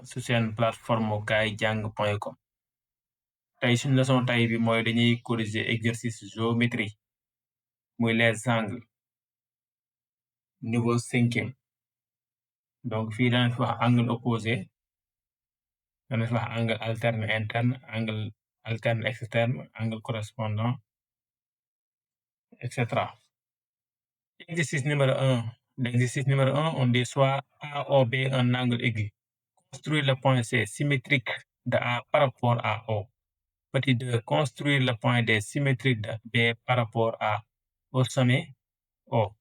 su seen plateforme kaayjàng.com. tey suñu leçon tey bi mooy dañuy corriger exercice géométrie muy les angles niveau 5e. donc fii dana fi wax angle opposé, dana fi wax angle alterne interne, angle alterne externe, angle correspondant, etc. Exercice numéro 1. L'exercice numéro 1, on dit soit AOB un angle aigu. Construire le point C symétrique de A par rapport à O. Petit 2. Construire le point D symétrique de B par rapport à au sommet O.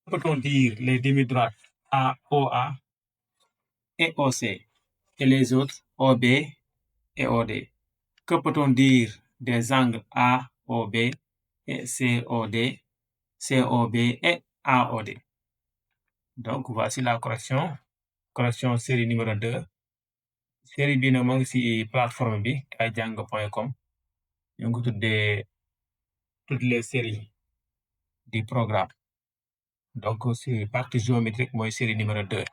Peut-on dire les demi-droites AOA et OC et les autres OB et OD? Que peut-on dire des angles AOB et COD, COB et AOD? Donc voici la correction. Correction série numéro 2. série bi nag moo ngi ci plateforme bi kaayjàng.com. ñu ngi ko tuddee toutes les séries du programme. donc c'est partie géométrique mooy série numéro 2.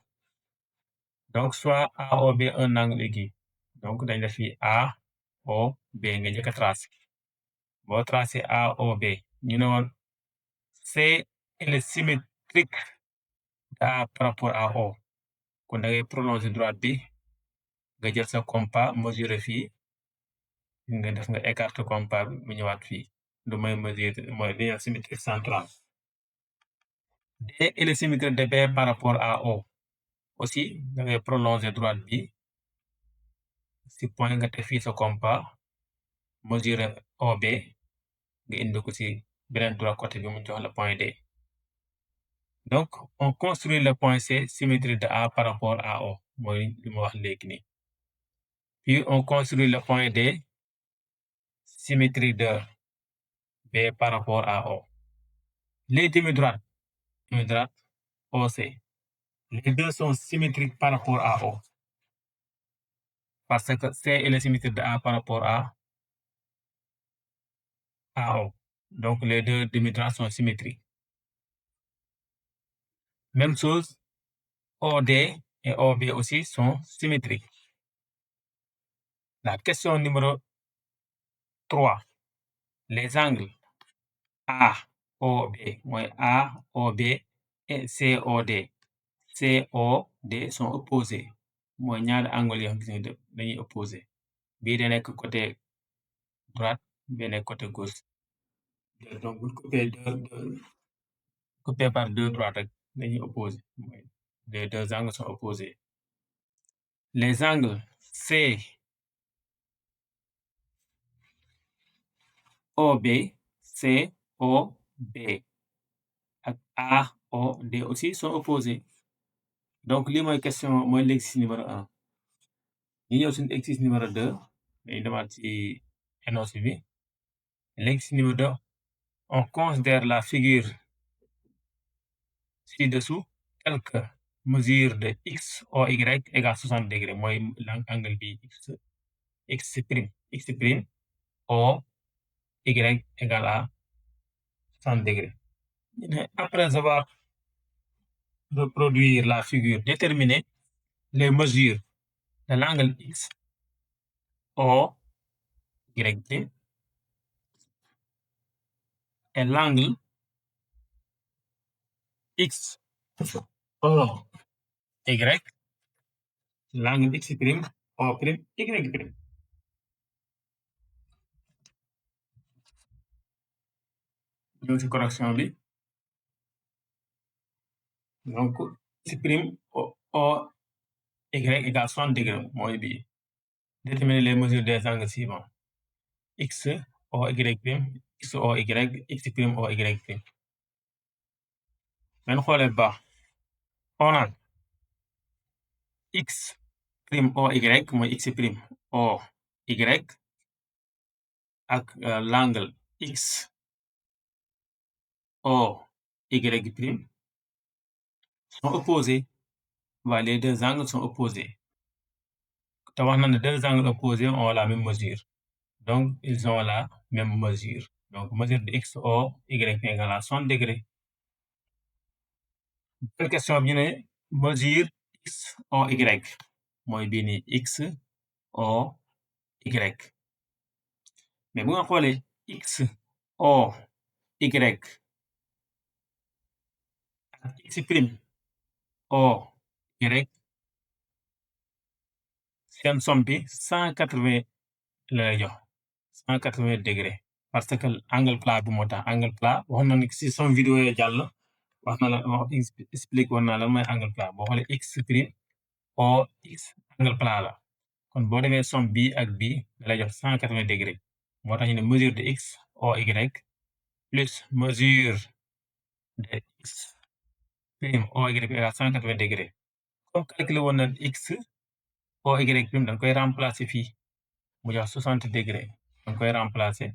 donc soit AOB un angle aigu. donc dañ def fi AOB nga njëkk a tracé. boo tracé AOB ñu ne woon C est le symétrique A par rapport à O. kon da ngay prolonger droite bi nga jël sa compas mesurer fii nga def nga écarte compas bi mu ñëwaat fii lu may mesure mooy ligne symétrique centrale. D est le symétrique de B par rapport à O. aussi da ngay prolonger droite bi si point nga teg fii sa compas mesurer OB nga indi ko si beneen droite côté bi mu jox la point D. donc on construit le point C symétrique de A par rapport à O mooy li ma wax léegi nii. puis on construit le point D symétrique de B par rapport à O. Les demi-droites OC, les deux sont symétriques par rapport à O. parce que C est le symétrique de A par rapport à O. donc les deux demi-droites sont symétriques. Même chose, OD et OB aussi sont symétriques. La question numéro 3. Les angles AOB, mooy AOB et COD. COD sont opposés. mooy ñaari angle yoo xam ne dañuy opposé. bii da nekk côté droite, bii nekk côté gauche. donc bu coupé par deux droites rek dañuy opposé. les deux angles sont opposés. Les angles COB, COB ak AOD aussi sont opposés. donc lii mooy question mooy l'exercice numéro 1. ñu ñëw suñu exercice numéro 2 dañuy demaat ci énoncé bi. L'exercice numéro 2, on considère la figure ci-dessous telle que mesure de x o y égale 60 degrés mooy angle bi x prime o y égale à 60 degrés. Après avoir reproduire la figure, déterminer les mesures de l'angle x o y et l'angle x o y, l'angle x prime o prime y prime. ñëw ci correction bi. donc x prime o y égale 60 degrés mooy bii. Déterminer les mesures des angles suivants: x o y prime, x o y, x prime o y prime. men xoolee baax xoonaan x prime o y mooy x prime o y ak l'angle x o y prime sont opposés. voilà, les deux angles sont opposés. te wax na ne deux angles opposés ont la même mesure. donc ils ont la même mesure. donc mesure de x o y égale à 60 degrés. Quelle question bi ñu ne mesure x o y. mooy bii nii x o y mais bu nga xoolee x o y ak x prime o y seen somme bi 180 la lay jox 180 degré parce que angle plat bi moo tax angle plat waxoon na ne si sama vidéo yi jàll wax na la wax explique woon naa la mooy angle plat boo xoolee x prime o x angle plat la kon boo defee somme bii ak bii da lay jox 180 degré moo tax ñu ne mesure de x o y plus mesure de x prime o y égale 180 degré comme calculé woon na x o y prime da nga koy remplacer fii mu jox 60 degré da nga koy remplacer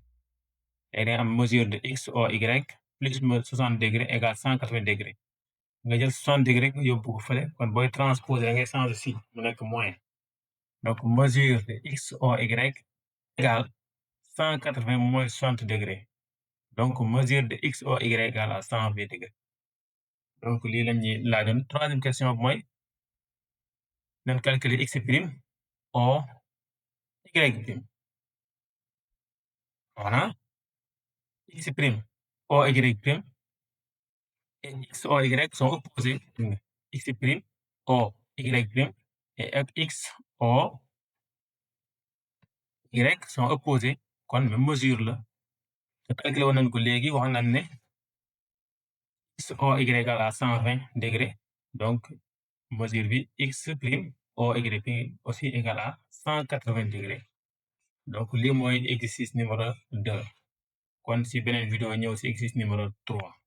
et day am mesure de x o y plus 60 degré égale 180 degré nga jël 60 degré nga yóbbu ko fële kon booy transposer da ngay changer si mu nekk moins donc mesure de x o y égale 180 moins 60 degré donc mesure de x o y égale à 120 degré donc lii la ñuy laajoon troisième question bi mooy nañ calculer x prime o y prime voilà x prime o y prime et x o y sont opposés x prime o y prime et x o y sont opposés kon même mesure la te calculé woon nañ ko léegi wax nañ ne x o y égale à 120 degré donc mesure bi x prime o y prime aussi égale à 180 degré donc lii mooy exercice numéro 2 kon si beneen vidéo ñëw si exercice numéro 3